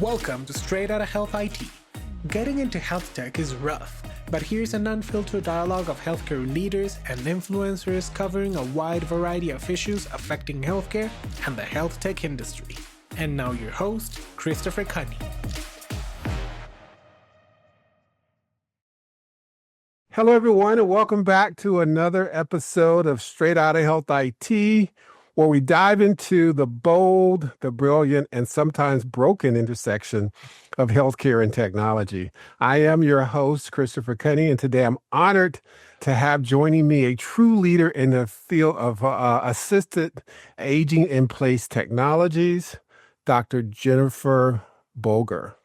Welcome to Straight Outta Health IT. Getting into health tech is rough, but here's an unfiltered dialogue of healthcare leaders and influencers covering a wide variety of issues affecting healthcare and the health tech industry. And now your host, Christopher Cunny. Hello, everyone, and welcome back to another episode of Straight Outta Health IT, where we dive into the bold, the brilliant, and sometimes broken intersection of healthcare and technology. I am your host, Christopher Cunny, and today I'm honored to have joining me a true leader in the field of assisted aging in place technologies, Dr. Jennifer Boger.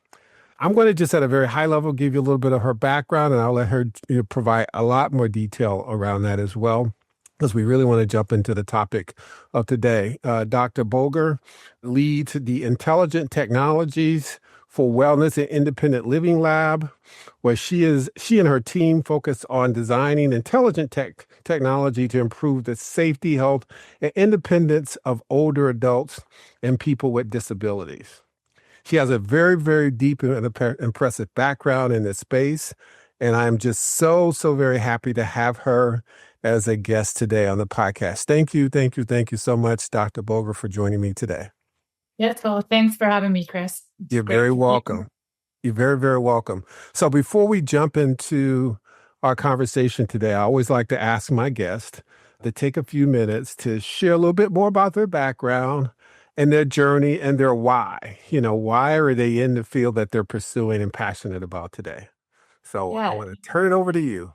I'm going to just at a very high level give you a little bit of her background, and I'll let her provide a lot more detail around that as well, because we really want to jump into the topic of today. Dr. Boger leads the Intelligent Technologies for Wellness and Independent Living Lab, where she and her team focus on designing intelligent technology to improve the safety, health, and independence of older adults and people with disabilities. She has a very, very deep and impressive background in this space, and I'm just so very happy to have her as a guest today on the podcast. Thank you so much, Dr. Boger, for joining me today. Yes, well, thanks for having me, Chris. You're very welcome. You're very, very welcome. So before we jump into our conversation today, I always like to ask my guest to take a few minutes to share a little bit more about their background and their journey and their why. Why are they in the field that they're pursuing and passionate about today? So I want to turn it over to you.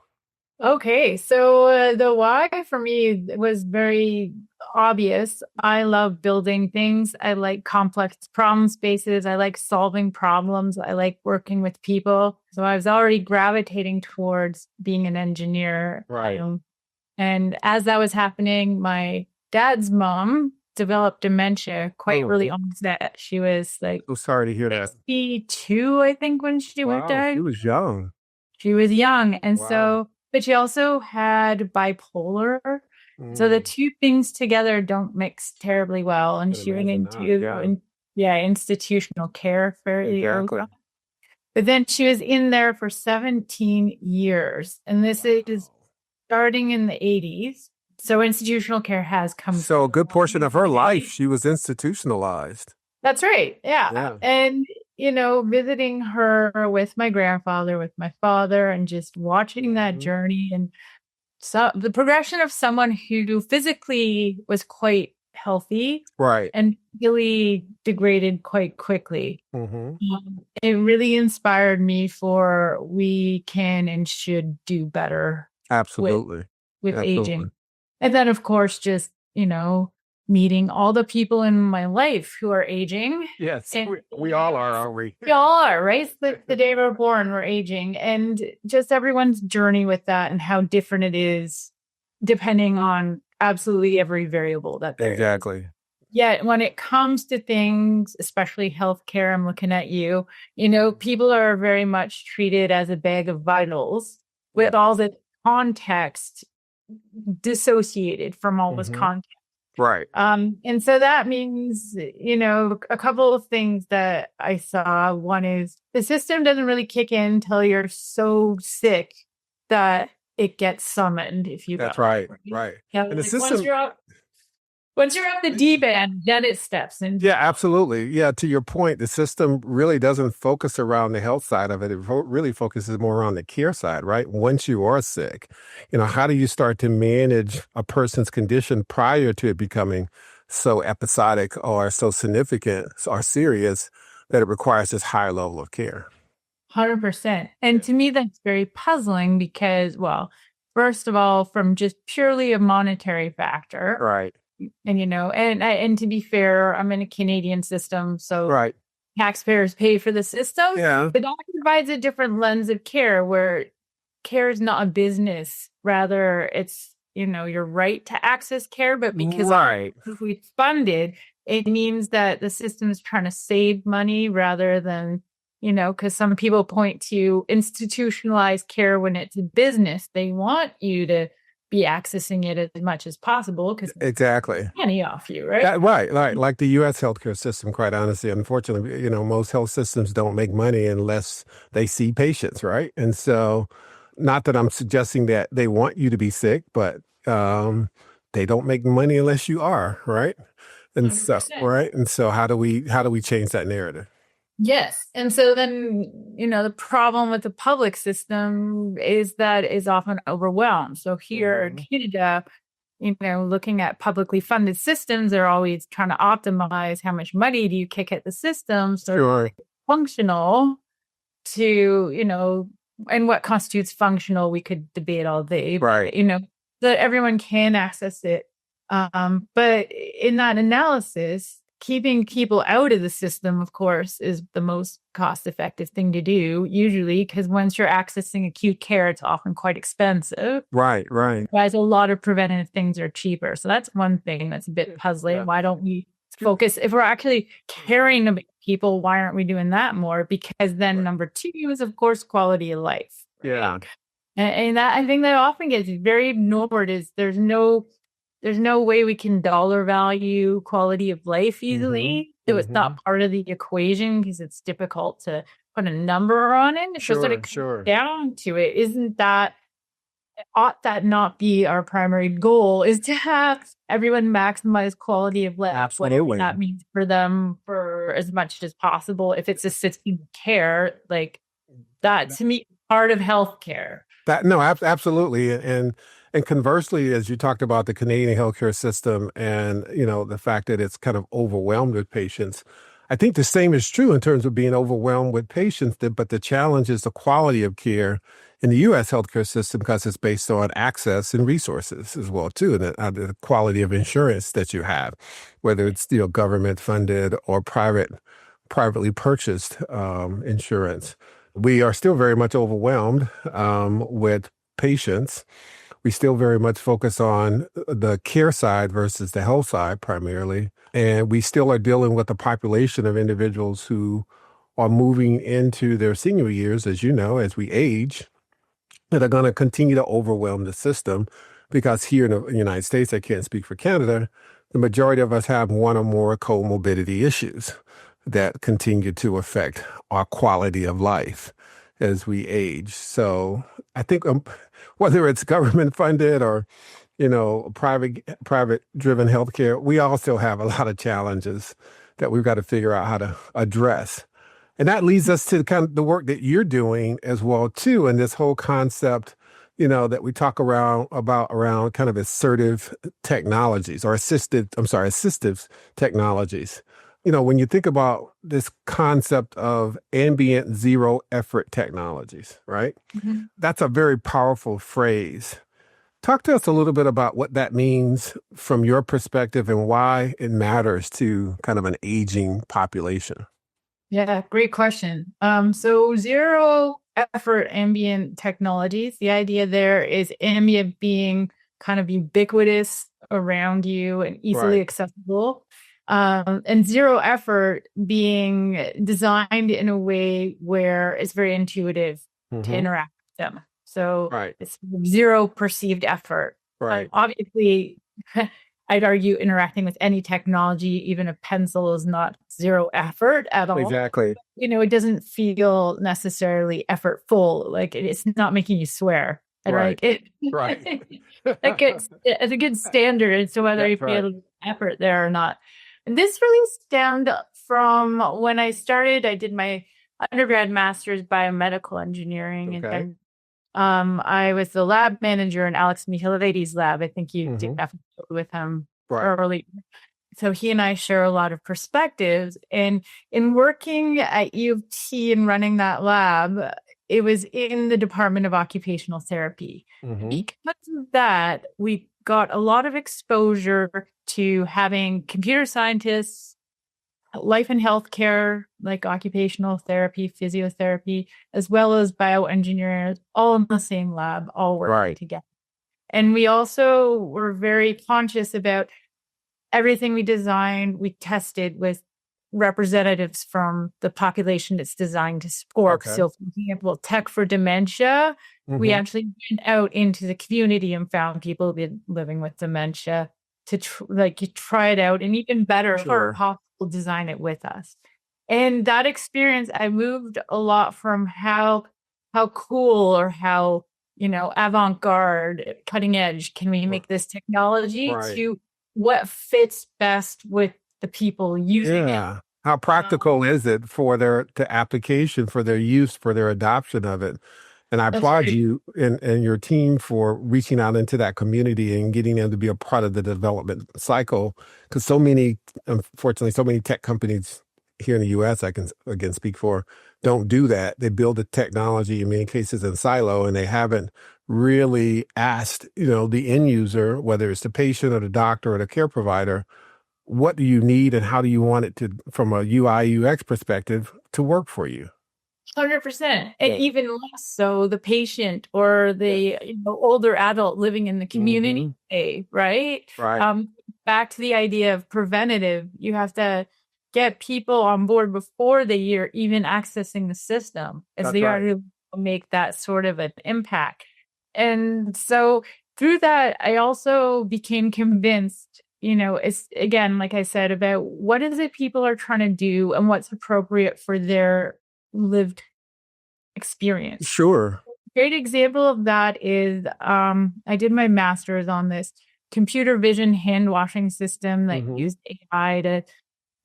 Okay, so the why for me was very obvious. I love building things. I like complex problem spaces. I like solving problems. I like working with people. So I was already gravitating towards being an engineer. Right. And as that was happening, my dad's mom developed dementia quite early on that. She was like, so sorry to hear that. 62, I think, when she went down. She was young. She was young. And so, but she also had bipolar. So the two things together don't mix terribly well. And she went into institutional care fairly early on. But then she was in there for 17 years. And this is starting in the 80s. So institutional care has come. So a good portion of her life, she was institutionalized. That's right. Yeah. And, visiting her with my grandfather, with my father, and just watching that journey. And so the progression of someone who physically was quite healthy. Right. And really degraded quite quickly. It really inspired me for we can and should do better. Absolutely. With aging. And then, of course, just, meeting all the people in my life who are aging. Yes, we all are, aren't we? We all are, right? The day we're born, we're aging. And just everyone's journey with that and how different it is depending on absolutely every variable that there is. Yet when it comes to things, especially healthcare, I'm looking at you, people are very much treated as a bag of vitals with all the context dissociated from all this content. Right. And so that means, a couple of things that I saw. One is the system doesn't really kick in until you're so sick that it gets summoned, if you will. That's right. Right. Yeah, and the system, once you're up the deep end, then it steps in. Yeah, absolutely. Yeah, to your point, the system really doesn't focus around the health side of it. It really focuses more on the care side, right? Once you are sick, how do you start to manage a person's condition prior to it becoming so episodic or so significant or serious that it requires this higher level of care? 100%. And to me, that's very puzzling because, first of all, from just purely a monetary factor. Right. And, and to be fair, I'm in a Canadian system, so taxpayers pay for the system. Yeah. But that provides a different lens of care where care is not a business. Rather, it's, your right to access care. But because if we funded, it means that the system is trying to save money rather than, because some people point to institutionalized care when it's a business. They want you to be accessing it as much as possible because exactly money off you, right? right. Like the U.S. healthcare system, quite honestly, unfortunately, most health systems don't make money unless they see patients, right? And so, not that I'm suggesting that they want you to be sick, but they don't make money unless you are, right? And 100%. right. And so, how do we change that narrative? Yes. And so then, the problem with the public system is that is often overwhelmed. So here in Canada, looking at publicly funded systems, they're always trying to optimize how much money do you kick at the system so it's functional to, and what constitutes functional, we could debate all day, right? That everyone can access it. But in that analysis, keeping people out of the system, of course, is the most cost-effective thing to do, usually, because once you're accessing acute care, it's often quite expensive. Right. Whereas a lot of preventative things are cheaper. So that's one thing that's a bit puzzling. Yeah. Why don't we focus? If we're actually caring about people, why aren't we doing that more? Because then number two is, of course, quality of life. Right? Yeah. And that I think that often gets very ignored is there's no way we can dollar value quality of life easily. So it's not part of the equation because it's difficult to put a number on it. So sort of down to it, ought that not be our primary goal, is to have everyone maximize quality of life. Absolutely. Whatever that means for them for as much as possible. If it's assisted care, like that to me, part of healthcare. Absolutely. And conversely, as you talked about the Canadian healthcare system and, the fact that it's kind of overwhelmed with patients, I think the same is true in terms of being overwhelmed with patients, but the challenge is the quality of care in the U.S. healthcare system because it's based on access and resources as well, too, and the quality of insurance that you have, whether it's, government funded or privately purchased insurance. We are still very much overwhelmed with patients. We still very much focus on the care side versus the health side primarily. And we still are dealing with a population of individuals who are moving into their senior years, as you know, as we age, that are going to continue to overwhelm the system because here in the United States, I can't speak for Canada, the majority of us have one or more comorbidity issues that continue to affect our quality of life as we age. So I think whether it's government funded or, private driven healthcare, we also have a lot of challenges that we've got to figure out how to address. And that leads us to kind of the work that you're doing as well, too, and this whole concept, that we talk around kind of assertive technologies or assistive technologies. When you think about this concept of ambient zero effort technologies, right? That's a very powerful phrase. Talk to us a little bit about what that means from your perspective and why it matters to kind of an aging population. Yeah, great question. So zero effort ambient technologies, the idea there is ambient being kind of ubiquitous around you and easily accessible. And zero effort being designed in a way where it's very intuitive to interact with them. So it's zero perceived effort. Obviously, I'd argue interacting with any technology, even a pencil, is not zero effort at all. Exactly. It doesn't feel necessarily effortful. Like it's not making you swear. Right. It's a good standard. And so whether you feel effort there or not. And this really stemmed from when I did my undergrad master's biomedical engineering. Okay. And I was the lab manager in Alex Mihalevedi's lab. I think you did that with him early. So he and I share a lot of perspectives. And in working at U of T and running that lab, it was in the Department of Occupational Therapy. Because of that, we got a lot of exposure to having computer scientists, life and healthcare, like occupational therapy, physiotherapy, as well as bioengineers, all in the same lab, all working together. And we also were very conscious about everything we designed, we tested with representatives from the population it's designed to support. Okay. So, for example, tech for dementia, we actually went out into the community and found people living with dementia to try it out, and even better, for hospital design it with us. And that experience, I moved a lot from how cool or how, avant-garde, cutting edge can we make this technology to what fits best with the people using it. How practical is it for their application, for their use, for their adoption of it? And I applaud you and your team for reaching out into that community and getting them to be a part of the development cycle. Because unfortunately, so many tech companies here in the U.S., I can again speak for, don't do that. They build the technology in many cases in silo, and they haven't really asked, the end user, whether it's the patient or the doctor or the care provider, what do you need and how do you want it to, from a UI UX perspective, to work for you? 100%. And even less so the patient or the older adult living in the community, right? Back to the idea of preventative, you have to get people on board before they are even accessing the system, as they are to make that sort of an impact. And so through that, I also became convinced, it's, again, like I said, about what is it people are trying to do and what's appropriate for their lived experience. Sure. Great example of that is I did my master's on this computer vision hand washing system that used AI to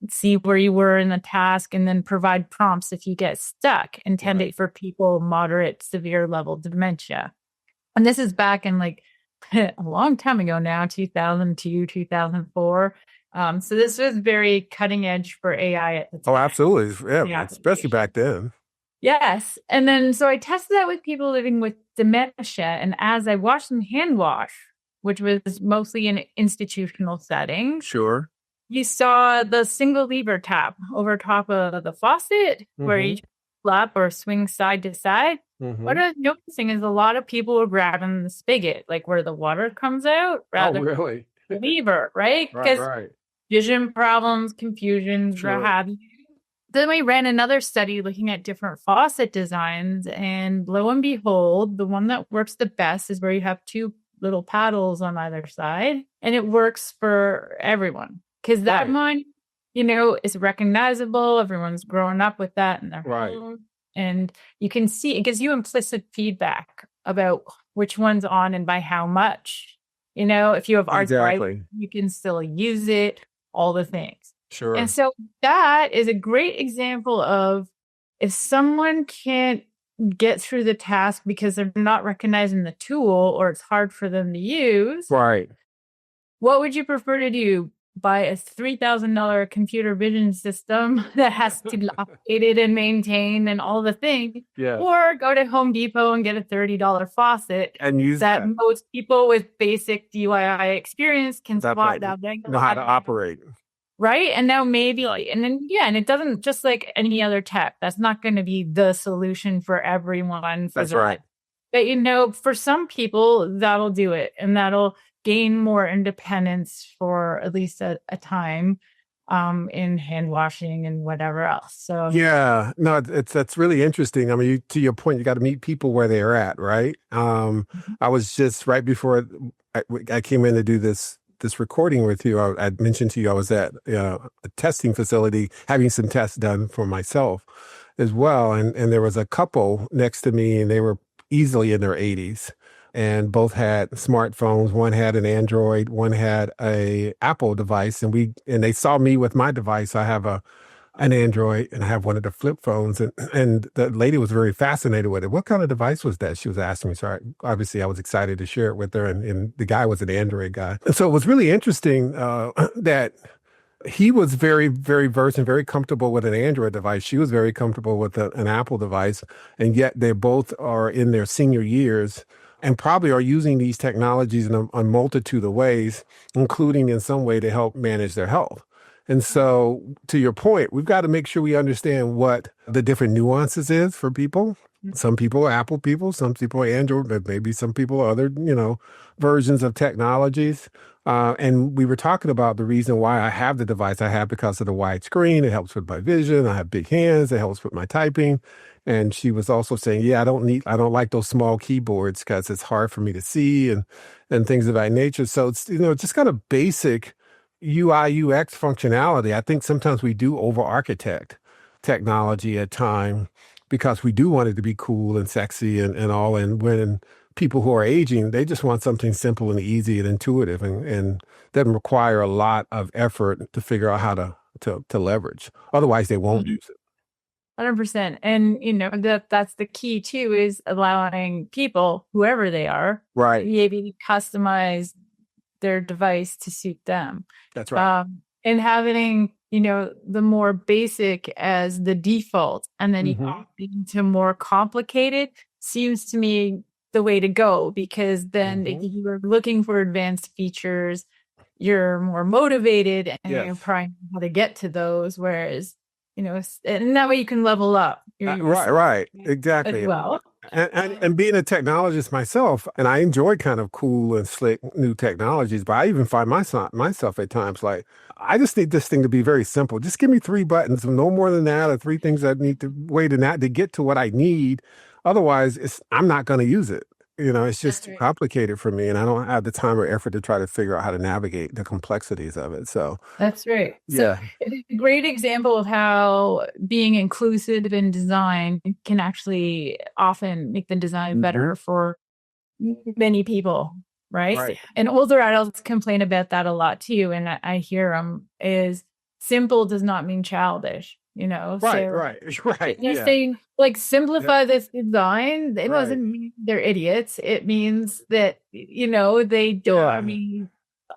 see where you were in the task and then provide prompts if you get stuck, intended for people moderate, severe level dementia. And this is back in a long time ago now, 2002, 2004. So this was very cutting edge for AI at the time. Oh, absolutely. Yeah, especially back then. Yes. And then, so I tested that with people living with dementia. And as I watched them hand wash, which was mostly in an institutional setting. Sure. You saw the single lever tap over top of the faucet where you flap or swing side to side. What I was noticing is a lot of people were grabbing the spigot, like where the water comes out, rather than the lever, right? Because vision problems, confusion, what have you. Then we ran another study looking at different faucet designs, and lo and behold, the one that works the best is where you have two little paddles on either side, and it works for everyone. Because that one, is recognizable. Everyone's growing up with that in their home. And you can see, it gives you implicit feedback about which one's on and by how much. If you have arthritis, you can still use it, all the things. Sure. And so that is a great example of if someone can't get through the task because they're not recognizing the tool or it's hard for them to use. Right. What would you prefer to do? Buy a $3,000 computer vision system that has to be updated and maintained and all the things, or go to Home Depot and get a $30 faucet and use that most people with basic DIY experience can spot down there, know how to operate. Right. And now maybe and it doesn't, just like any other tech, that's not going to be the solution for everyone. That's right. But, for some people, that'll do it. And that'll gain more independence for at least a time in hand washing and whatever else. So that's really interesting. I mean, to your point, you got to meet people where they're at, right? I was just right before I came in to do this recording with you. I mentioned to you I was at a testing facility having some tests done for myself as well, and there was a couple next to me, and they were easily in their 80s. And both had smartphones. One had an Android, one had a Apple device, and they saw me with my device. I have an Android, and I have one of the flip phones, and the lady was very fascinated with it. What kind of device was that? She was asking me. So obviously I was excited to share it with her, and the guy was an Android guy. And so it was really interesting that he was very, very versed and very comfortable with an Android device. She was very comfortable with an Apple device, and yet they both are in their senior years and probably are using these technologies in a multitude of ways, including in some way to help manage their health. And so, to your point, we've got to make sure we understand what the different nuances is for people. Some people are Apple people, some people are Android, but maybe some people are other, versions of technologies. And we were talking about the reason why I have the device I have because of the wide screen. It helps with my vision. I have big hands. It helps with my typing. And she was also saying, yeah, I don't like those small keyboards because it's hard for me to see and things of that nature. So it's, just kind of basic UI, UX functionality. I think sometimes we do over architect technology at times because we do want it to be cool and sexy and all. And when people who are aging, they just want something simple and easy and intuitive and doesn't require a lot of effort to figure out how to leverage. Otherwise, they won't use it. 100%. And, that's the key too, is allowing people, whoever they are, right, to be able to customize their device to suit them. That's right. And having, the more basic as the default, and then evolving to more complicated seems to me the way to go, because then if you're looking for advanced features, you're more motivated and you're probably how to get to those. Whereas, and that way you can level up. Right, exactly. Well, and being a technologist myself, and I enjoy kind of cool and slick new technologies, but I even find myself at times like, I just need this thing to be very simple. Just give me 3 buttons, no more than that, or 3 things I need to wait in that to get to what I need. Otherwise, I'm not going to use it. It's just too complicated for me, and I don't have the time or effort to try to figure out how to navigate the complexities of it. So that's right. So it's a great example of how being inclusive in design can actually often make the design better for many people, right? And older adults complain about that a lot too, and I hear them, is simple does not mean childish. Right. They're saying, like, simplify this design. It doesn't mean they're idiots. It means that, they don't, I mean,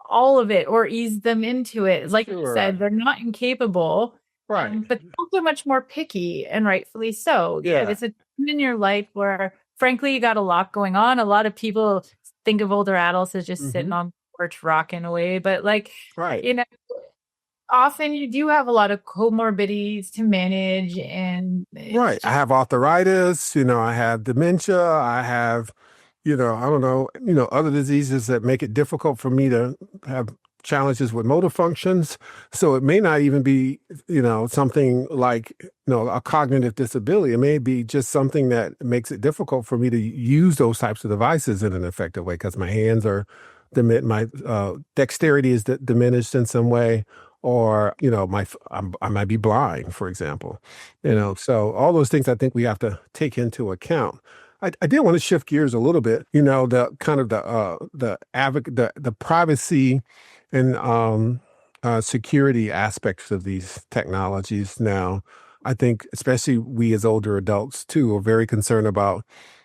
all of it, or ease them into it. Like you said, they're not incapable, but also much more picky, and rightfully so. It's a time in your life where, frankly, you got a lot going on. A lot of people think of older adults as just sitting on the porch rocking away, but often you do have a lot of comorbidities to manage, and I have arthritis, I have dementia, I have, I don't know, other diseases that make it difficult for me to have challenges with motor functions. So it may not even be, something like, a cognitive disability. It may be just something that makes it difficult for me to use those types of devices in an effective way because my hands are, my dexterity is diminished in some way. Or, I might be blind, for example, so all those things I think we have to take into account. I did want to shift gears a little bit, the kind of the privacy and security aspects of these technologies now. I think especially we as older adults too are very concerned about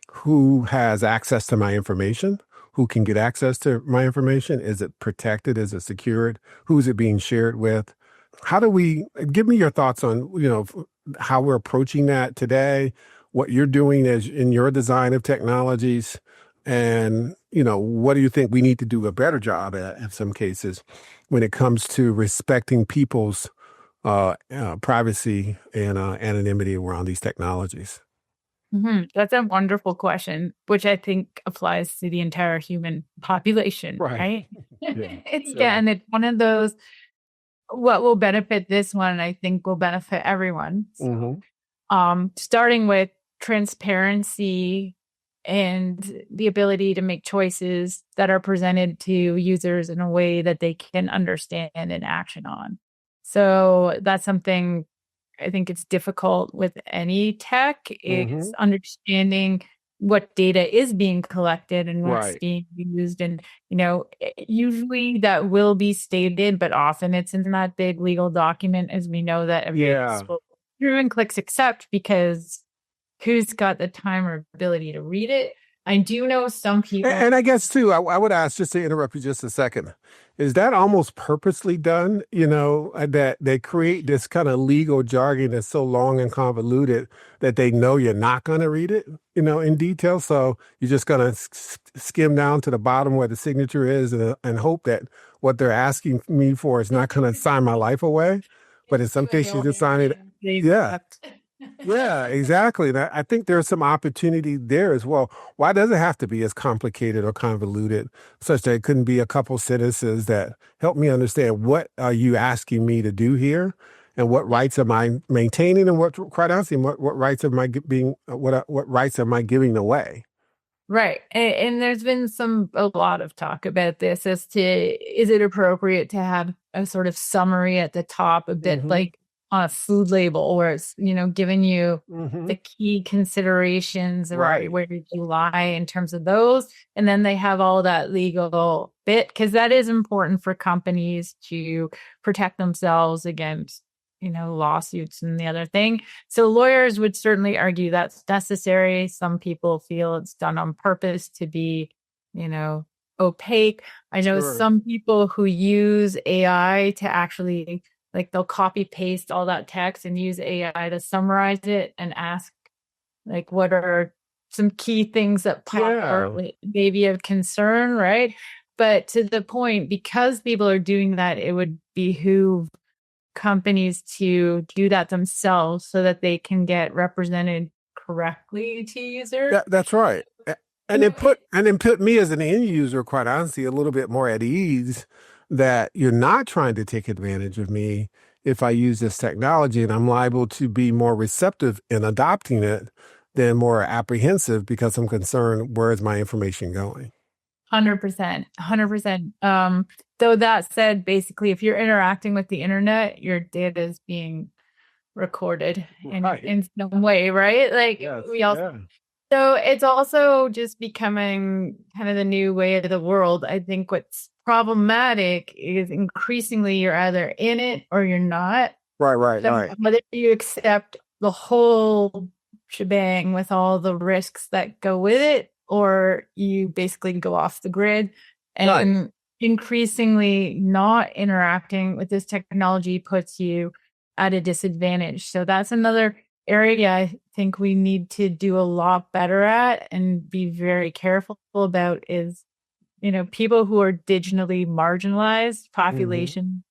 who has access to my information. Who can get access to my information? Is it protected? Is it secured? Who's it being shared with? How do we, give me your thoughts on, how we're approaching that today, what you're doing as in your design of technologies, and, what do you think we need to do a better job at in some cases when it comes to respecting people's privacy and anonymity around these technologies? That's a wonderful question, which I think applies to the entire human population, right? And it's one of those, what will benefit this one, I think will benefit everyone. Starting with transparency and the ability to make choices that are presented to users in a way that they can understand and action on. So that's something I think it's difficult with any tech. It's understanding what data is being collected and what's being used. And, usually that will be stated, but often it's in that big legal document, as we know that everyone through and clicks accept, because who's got the time or ability to read it? I do know some people. And I guess, too, I would ask, just to interrupt you just a second, is that almost purposely done, that they create this kind of legal jargon that's so long and convoluted that they know you're not going to read it, in detail. So you're just going to skim down to the bottom where the signature is and hope that what they're asking me for is not going to sign my life away. But in some cases, you just sign it. Yeah, exactly. And I think there's some opportunity there as well. Why does it have to be as complicated or convoluted, such that it couldn't be a couple sentences that help me understand what are you asking me to do here, and what rights am I maintaining, and what, quite honestly, what rights am I being, what rights am I giving away? Right. And there's been a lot of talk about this as to, is it appropriate to have a sort of summary at the top, a bit like on a food label, where it's, giving you the key considerations around where you lie in terms of those. And then they have all that legal bit, because that is important for companies to protect themselves against lawsuits and the other thing. So lawyers would certainly argue that's necessary. Some people feel it's done on purpose to be, opaque. I know some people who use AI to actually, like, they'll copy paste all that text and use AI to summarize it and ask, like, what are some key things that pop or maybe of concern, right? But to the point, because people are doing that, it would behoove companies to do that themselves so that they can get represented correctly to users. That's right. And it put me as an end user, quite honestly, a little bit more at ease that you're not trying to take advantage of me if I use this technology, and I'm liable to be more receptive in adopting it than more apprehensive because I'm concerned, where is my information going? 100%. 100%. Though that said, basically, if you're interacting with the internet, your data is being recorded in some way, right? Like, so it's also just becoming kind of the new way of the world. I think what's problematic is increasingly you're either in it or you're not. Right. Whether you accept the whole shebang with all the risks that go with it, or you basically go off the grid. And increasingly not interacting with this technology puts you at a disadvantage. So that's another area I think we need to do a lot better at and be very careful about is, people who are digitally marginalized population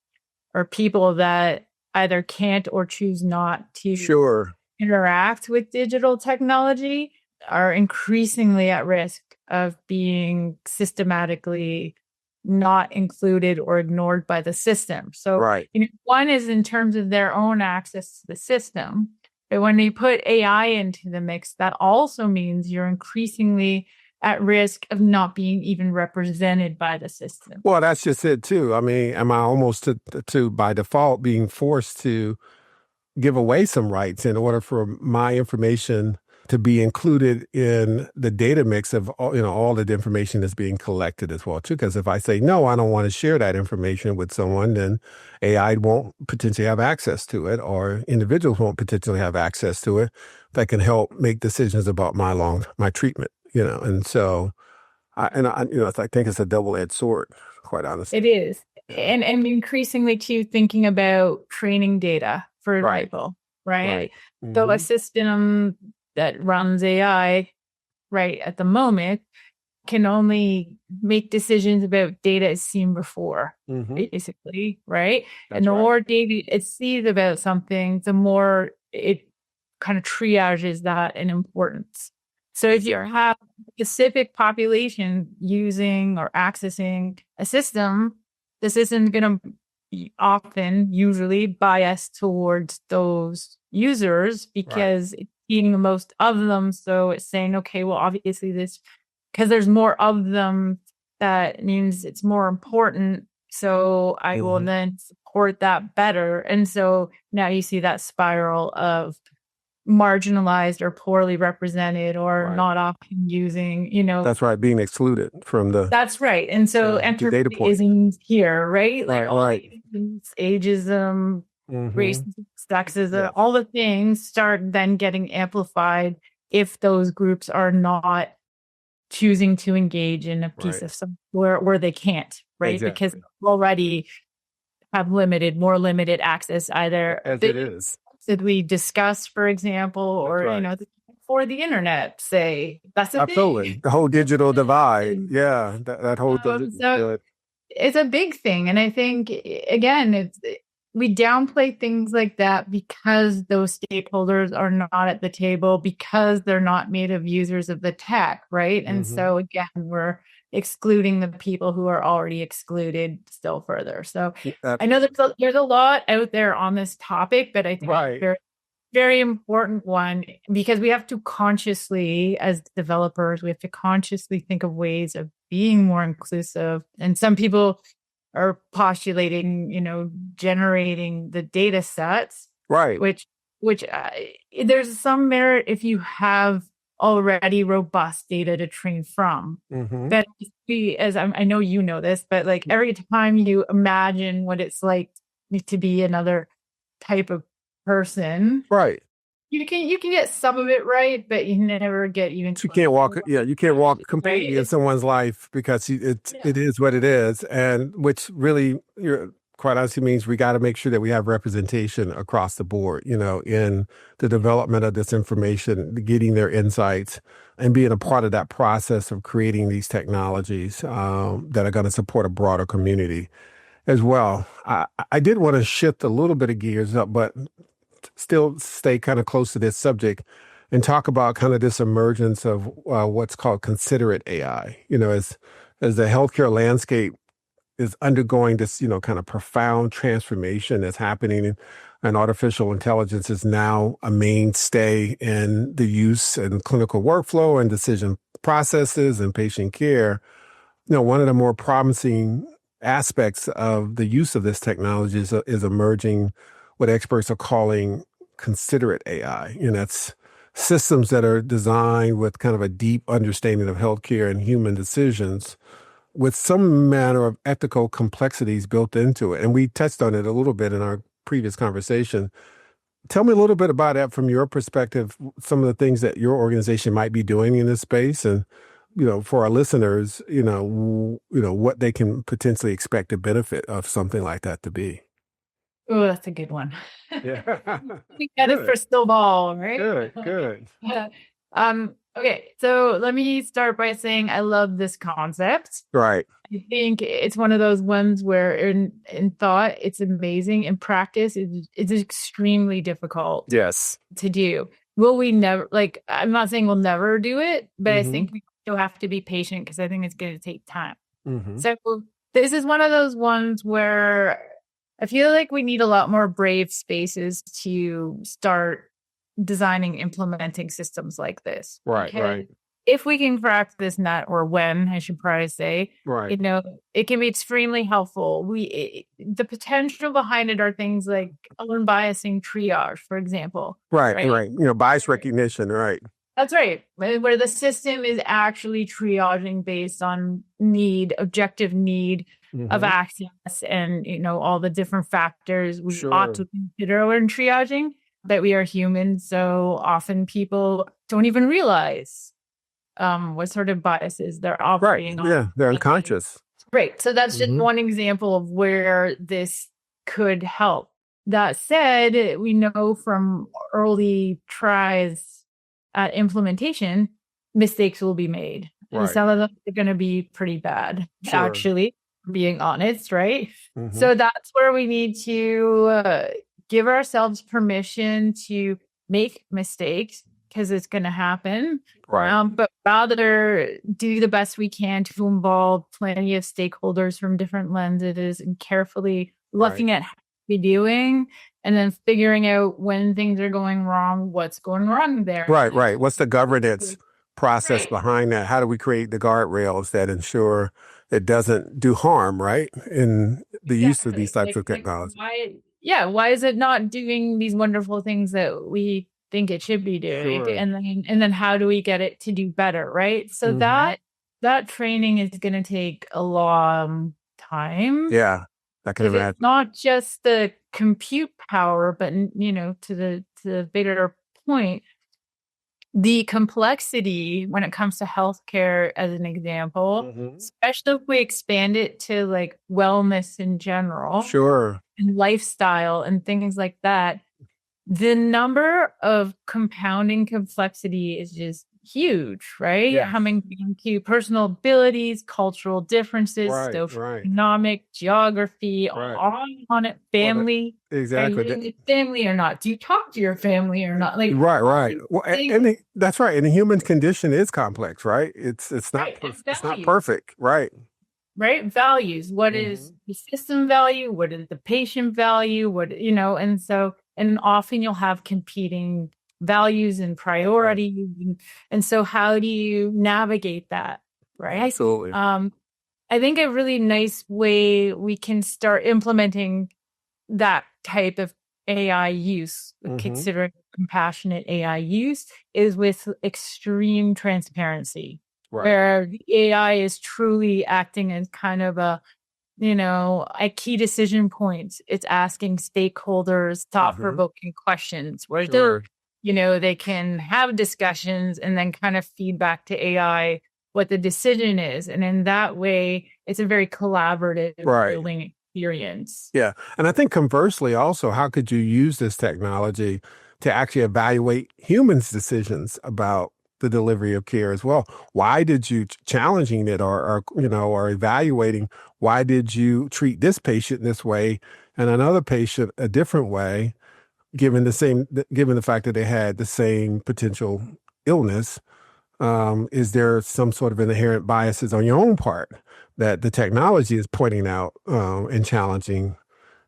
or people that either can't or choose not to interact with digital technology are increasingly at risk of being systematically not included or ignored by the system. So one is in terms of their own access to the system. But when you put AI into the mix, that also means you're increasingly at risk of not being even represented by the system. Well, that's just it too. I mean, am I almost to by default being forced to give away some rights in order for my information to be included in the data mix of all the information that's being collected as well too? Because if I say no, I don't want to share that information with someone, then AI won't potentially have access to it, or individuals won't potentially have access to it that can help make decisions about my treatment. And so I think it's a double-edged sword, quite honestly. It is. And increasingly too, thinking about training data for people, right? So a system that runs AI at the moment can only make decisions about data it's seen before, basically, right? And the more data it sees about something, the more it kind of triages that in importance. So if you have a specific population using or accessing a system, the system's going to usually bias towards those users because it's seeing the most of them. So it's saying, okay, well, obviously because there's more of them, that means it's more important. So I will then support that better. And so now you see that spiral of marginalized or poorly represented or not often using, That's right, being excluded from the... That's right. And so entropyism here, right? Ageism, racism, sexism, all the things start then getting amplified if those groups are not choosing to engage in a piece of some where they can't, right? Because they already have more limited access, either as it is. Did we discuss, for example, or for the internet, say that's a thing. The whole digital divide, that whole so it's a big thing, and I think again, we downplay things like that because those stakeholders are not at the table, because they're not native users of the tech, right? And so again, we're excluding the people who are already excluded still further. So I know there's a lot out there on this topic, but I think it's very, very important one, because we have to consciously, as developers, we have to consciously think of ways of being more inclusive. And some people are postulating, generating the data sets, which there's some merit if you have already robust data to train from. But as I know you know this, but like every time you imagine what it's like to be another type of person, you can get some of it right, but you never get even. You can't walk. Yeah, you can't walk completely in someone's life, because it is what it is, and which really, quite honestly, means we got to make sure that we have representation across the board. In the development of this information, getting their insights, and being a part of that process of creating these technologies that are going to support a broader community as well. I did want to shift a little bit of gears up, but still stay kind of close to this subject and talk about kind of this emergence of what's called considerate AI. As the healthcare landscape is undergoing this, kind of profound transformation that's happening, and artificial intelligence is now a mainstay in the use and clinical workflow and decision processes and patient care. One of the more promising aspects of the use of this technology is emerging what experts are calling considerate AI. That's systems that are designed with kind of a deep understanding of healthcare and human decisions, with some manner of ethical complexities built into it. And we touched on it a little bit in our previous conversation. Tell me a little bit about that from your perspective, some of the things that your organization might be doing in this space, and for our listeners, what they can potentially expect the benefit of something like that to be. Oh, that's a good one. Yeah. We got a crystal ball, right? Good. Okay, so let me start by saying I love this concept. Right. I think it's one of those ones where in thought, it's amazing. In practice, it's extremely difficult to do. Will we never, I'm not saying we'll never do it, but I think we still have to be patient, because I think it's going to take time. So this is one of those ones where I feel like we need a lot more brave spaces to start designing, implementing systems like this. Right. If we can crack this nut, or when, I should probably say, it can be extremely helpful. The potential behind it are things like unbiasing triage, for example. Right. Bias recognition, right. That's right. Where the system is actually triaging based on objective need of access, and, all the different factors we ought to consider when triaging, that we are human. So often people don't even realize what sort of biases they're operating on. Yeah, they're unconscious. Right. So that's just one example of where this could help. That said, we know from early tries at implementation, mistakes will be made. And some of them are going to be pretty bad, actually, being honest, right? So that's where we need to give ourselves permission to make mistakes, because it's going to happen. But rather do the best we can to involve plenty of stakeholders from different lenses, and carefully looking at how we're doing, and then figuring out when things are going wrong, what's going wrong there. Right. What's the governance process behind that? How do we create the guardrails that ensure it doesn't do harm, right, in the use of these types of technology? Why is it not doing these wonderful things that we think it should be doing? And then how do we get it to do better, right? So that training is going to take a long time. Yeah, I can imagine. It's not just the compute power, but to the bigger point, the complexity when it comes to healthcare, as an example, especially if we expand it to like wellness in general, and lifestyle and things like that, the number of compounding complexity is just huge, right? Yeah. Coming into personal abilities, cultural differences, Right. socioeconomic, geography, on it, family. Exactly. Are you in a family or not? Do you talk to your family or not? Like, Right. Well, that's right. And the human condition is complex, right? It's not it's not perfect, right? Right? Values. What is the system value? What is the patient value? And often you'll have competing values and priorities. And so how do you navigate that? Right. Absolutely. I think a really nice way we can start implementing that type of AI use, considering compassionate AI use, is with extreme transparency, where the AI is truly acting as kind of a key decision points. It's asking stakeholders thought-provoking questions where they can have discussions and then kind of feedback to AI what the decision is. And in that way, it's a very collaborative building experience. Yeah. And I think conversely also, how could you use this technology to actually evaluate humans' decisions about the delivery of care as well? Why did you challenging it or evaluating, why did you treat this patient this way and another patient a different way, given the fact that they had the same potential illness? Is there some sort of inherent biases on your own part that the technology is pointing out and challenging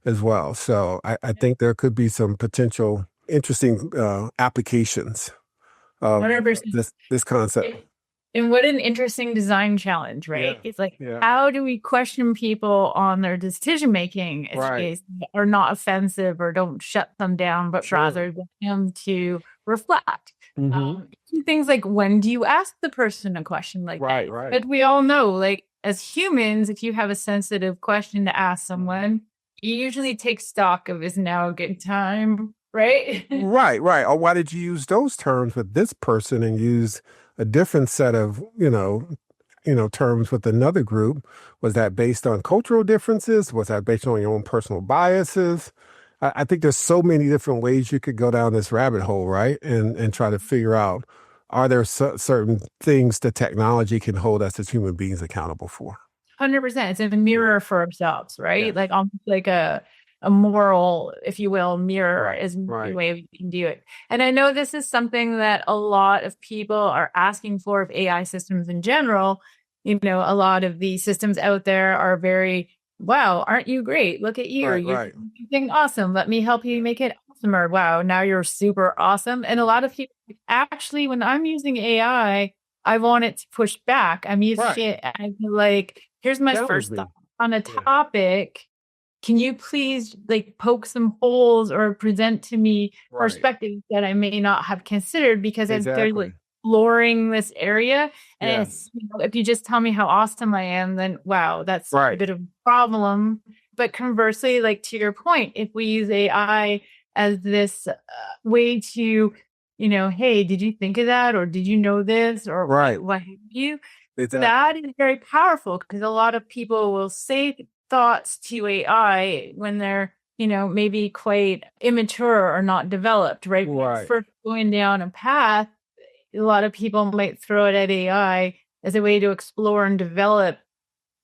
as well? So I think there could be some potential interesting applications of 100%. This concept. And what an interesting design challenge, right? Yeah. It's like, how do we question people on their decision making are not offensive or don't shut them down, but rather get them to reflect? Things like, when do you ask the person a question like that? Right. But we all know, like, as humans, if you have a sensitive question to ask someone, you usually take stock of, is now a good time, right? Right. Or why did you use those terms with this person and use a different set of, terms with another group? Was that based on cultural differences? Was that based on your own personal biases? I think there's so many different ways you could go down this rabbit hole, right? And try to figure out, are there certain things that technology can hold us as human beings accountable for? 100%. It's a mirror for ourselves, right? Yeah. Like almost like a moral, if you will, mirror is the way we can do it. And I know this is something that a lot of people are asking for of AI systems in general. A lot of the systems out there are very, wow, aren't you great? Look at you. You're doing awesome. Let me help you make it awesomer. Wow, now you're super awesome. And a lot of people, actually, when I'm using AI, I want it to push back. I'm using it as like, here's my first thought on a topic. Can you please poke some holes or present to me perspectives that I may not have considered, because I'm clearly exploring this area. And it's, if you just tell me how awesome I am, then wow, that's a bit of a problem. But conversely, to your point, if we use AI as this way to, hey, did you think of that? Or did you know this? Or what have you? That is very powerful, because a lot of people will say thoughts to AI when they're, maybe quite immature or not developed, right? First going down a path, a lot of people might throw it at AI as a way to explore and develop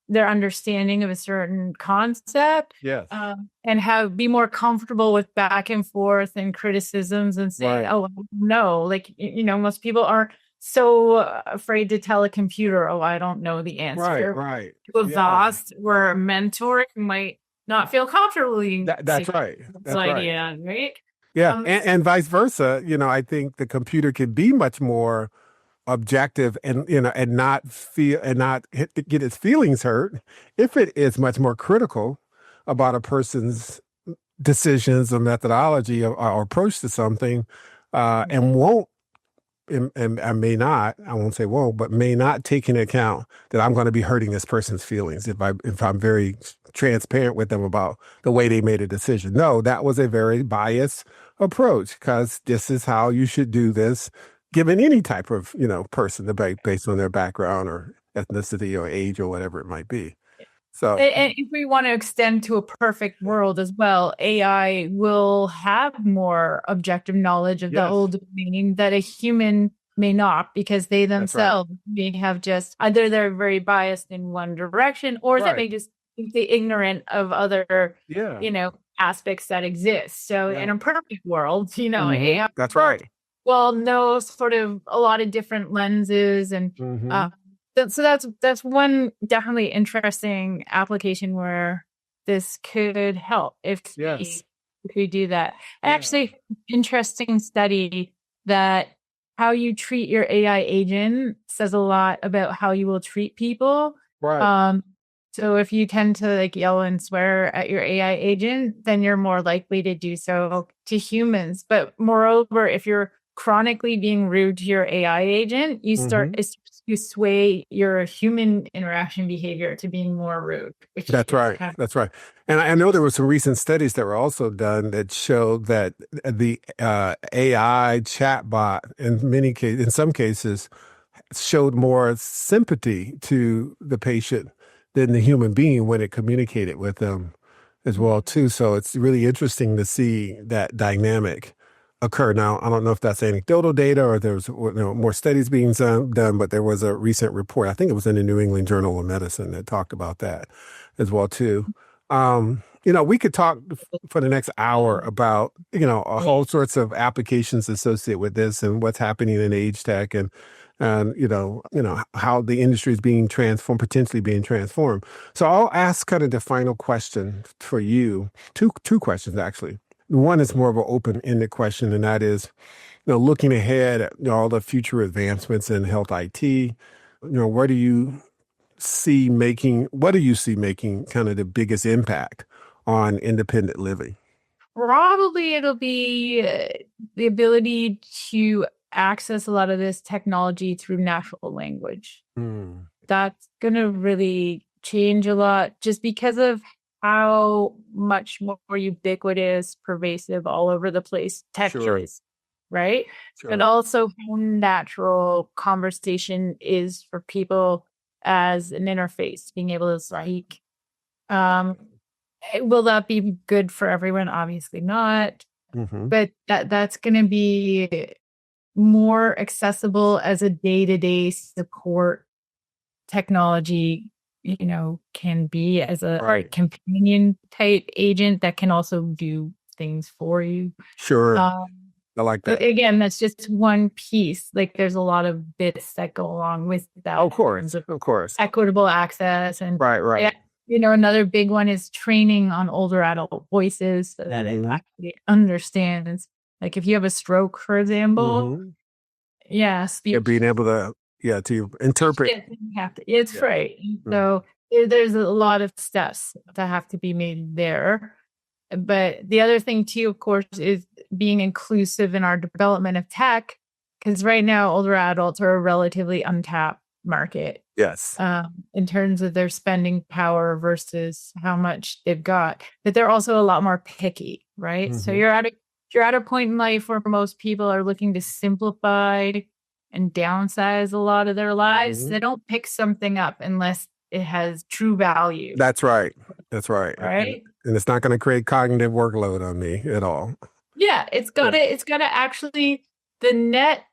their understanding of a certain concept. Yes. And be more comfortable with back and forth and criticisms and say, oh, no, most people aren't so afraid to tell a computer, oh, I don't know the answer. Right. To a vast where a mentor might not feel comfortable. That's right. That's idea, right? Yeah. And vice versa. I think the computer can be much more objective and not get its feelings hurt if it is much more critical about a person's decisions or methodology or approach to something, and won't. And I won't say won't, but may not take into account that I'm going to be hurting this person's feelings if I'm very transparent with them about the way they made a decision. No, that was a very biased approach, because this is how you should do this, given any type of person, based on their background or ethnicity or age or whatever it might be. So, and if we want to extend to a perfect world as well, AI will have more objective knowledge of the whole domain that a human may not, because they themselves may have just either they're very biased in one direction, or they may just be ignorant of other, aspects that exist. So in a perfect world, AI that's right. Well, know sort of a lot of different lenses, and so that's one definitely interesting application where this could help if we do that. Actually, interesting study that how you treat your AI agent says a lot about how you will treat people. Right. So if you tend to like yell and swear at your AI agent, then you're more likely to do so to humans. But moreover, if you're chronically being rude to your AI agent, you sway your human interaction behavior to being more rude. That's right. That's right. And I know there were some recent studies that were also done that showed that the AI chatbot in some cases showed more sympathy to the patient than the human being when it communicated with them as well too. So it's really interesting to see that dynamic occur. Now, I don't know if that's anecdotal data or there's more studies being done, but there was a recent report, I think it was in the New England Journal of Medicine, that talked about that as well too. We could talk for the next hour about, a whole sorts of applications associated with this and what's happening in age tech and how the industry is being transformed, potentially being transformed. So I'll ask kind of the final question for you. Two questions, actually. One is more of an open-ended question, and that is, looking ahead at all the future advancements in health IT, what do you see making kind of the biggest impact on independent living? Probably it'll be the ability to access a lot of this technology through natural language. That's going to really change a lot just because of how much more ubiquitous, pervasive, all over the place tech is, right? But also how natural conversation is for people as an interface, being able to speak. Will that be good for everyone? Obviously not. But that's going to be more accessible as a day-to-day support technology, can be as a companion type agent that can also do things for you. I like that. Again, that's just one piece. Like there's a lot of bits that go along with that. Of course. Equitable access and right. Another big one is training on older adult voices so that it actually understands. Like if you have a stroke, for example, being able to interpret. It's right. So there's a lot of steps that have to be made there. But the other thing too, of course, is being inclusive in our development of tech, because right now older adults are a relatively untapped market. Yes. In terms of their spending power versus how much they've got, but they're also a lot more picky, right? So you're at a point in life where most people are looking to simplify and downsize a lot of their lives. They don't pick something up unless it has true value. That's right. Right. And it's not going to create cognitive workload on me at all. Yeah, it's got to actually, the net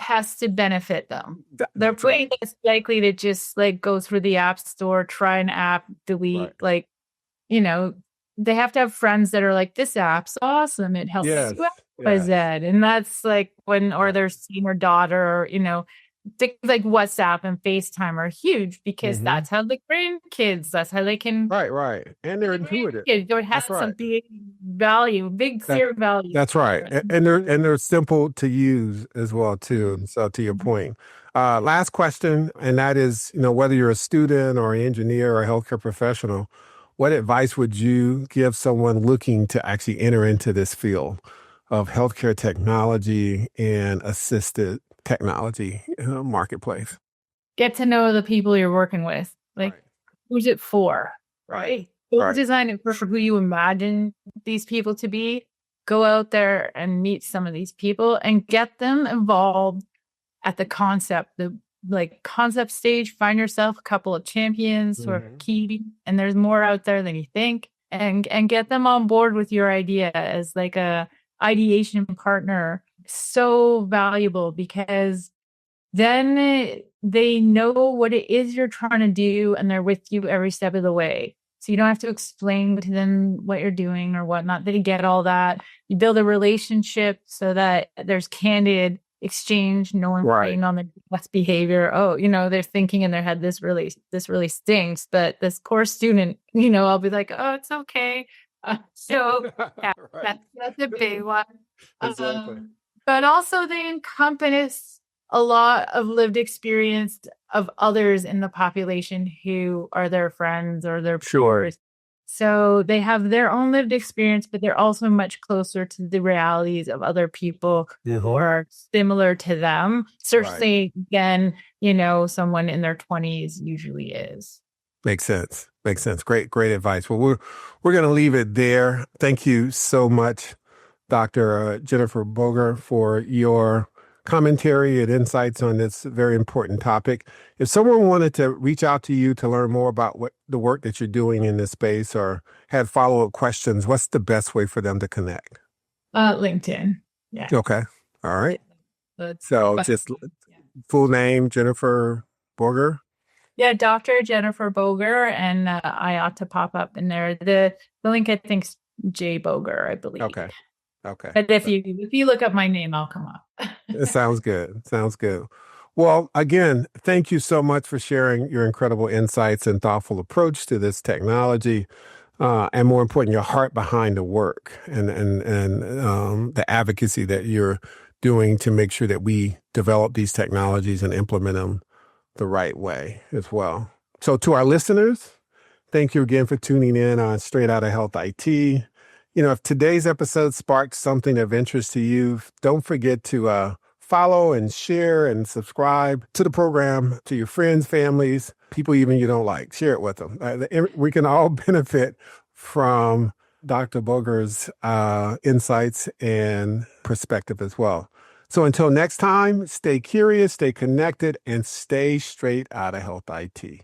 has to benefit them. They're pretty less likely to just like go through the app store, try an app, delete, they have to have friends that are like, this app's awesome. It helps you out, Zed. And that's like or they're seeing their daughter, things like WhatsApp and FaceTime are huge because that's how the grandkids, that's how they can. Right. And they're intuitive. It has some big value, big clear value. That's right. And they're simple to use as well too. So to your point, last question, and that is, whether you're a student or an engineer or a healthcare professional, what advice would you give someone looking to actually enter into this field of healthcare technology and assisted technology marketplace? Get to know the people you're working with. Who's it for? Right. Don't design it for who you imagine these people to be. Go out there and meet some of these people and get them involved at the concept stage. Find yourself a couple of champions who are key, and there's more out there than you think, and get them on board with your idea as like a ideation partner. So valuable because then they know what it is you're trying to do and they're with you every step of the way. So you don't have to explain to them what you're doing or whatnot. They get all that. You build a relationship so that there's candid exchange, no one playing on the best behavior. Oh, they're thinking in their head, this really stinks. But this core student, I'll be like, oh, it's okay. So yeah, that's a big one. Exactly. But also they encompass a lot of lived experience of others in the population who are their friends or their peers. So they have their own lived experience, but they're also much closer to the realities of other people who are similar to them. Certainly, again, someone in their 20s usually is. Makes sense. Great advice. Well, we're going to leave it there. Thank you so much, Dr. Jennifer Boger, for your commentary and insights on this very important topic. If someone wanted to reach out to you to learn more about what the work that you're doing in this space or had follow-up questions, what's the best way for them to connect? LinkedIn. Yeah. Okay. All right. So just full name, Jennifer Boger? Yeah, Dr. Jennifer Boger, and I ought to pop up in there. The link, I think, is J. Boger, I believe. Okay. But if you look up my name, I'll come up. It sounds good. Well, again, thank you so much for sharing your incredible insights and thoughtful approach to this technology, and more important, your heart behind the work and the advocacy that you're doing to make sure that we develop these technologies and implement them the right way as well. So to our listeners, thank you again for tuning in on Straight Outta Health IT. If today's episode sparked something of interest to you, don't forget to follow and share and subscribe to the program to your friends, families, people even you don't like. Share it with them. We can all benefit from Dr. Boger's insights and perspective as well. So until next time, stay curious, stay connected, and stay straight out of health IT.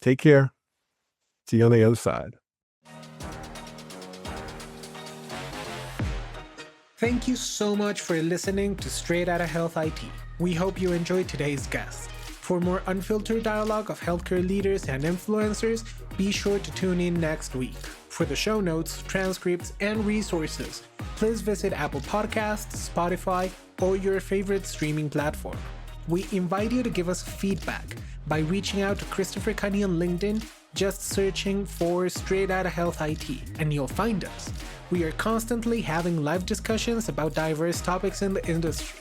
Take care. See you on the other side. Thank you so much for listening to Straight Outta Health IT. We hope you enjoyed today's guest. For more unfiltered dialogue of healthcare leaders and influencers, be sure to tune in next week. For the show notes, transcripts, and resources, please visit Apple Podcasts, Spotify, or your favorite streaming platform. We invite you to give us feedback by reaching out to Christopher Cuddy on LinkedIn, just searching for Straight Outta Health IT, and you'll find us. We are constantly having live discussions about diverse topics in the industry.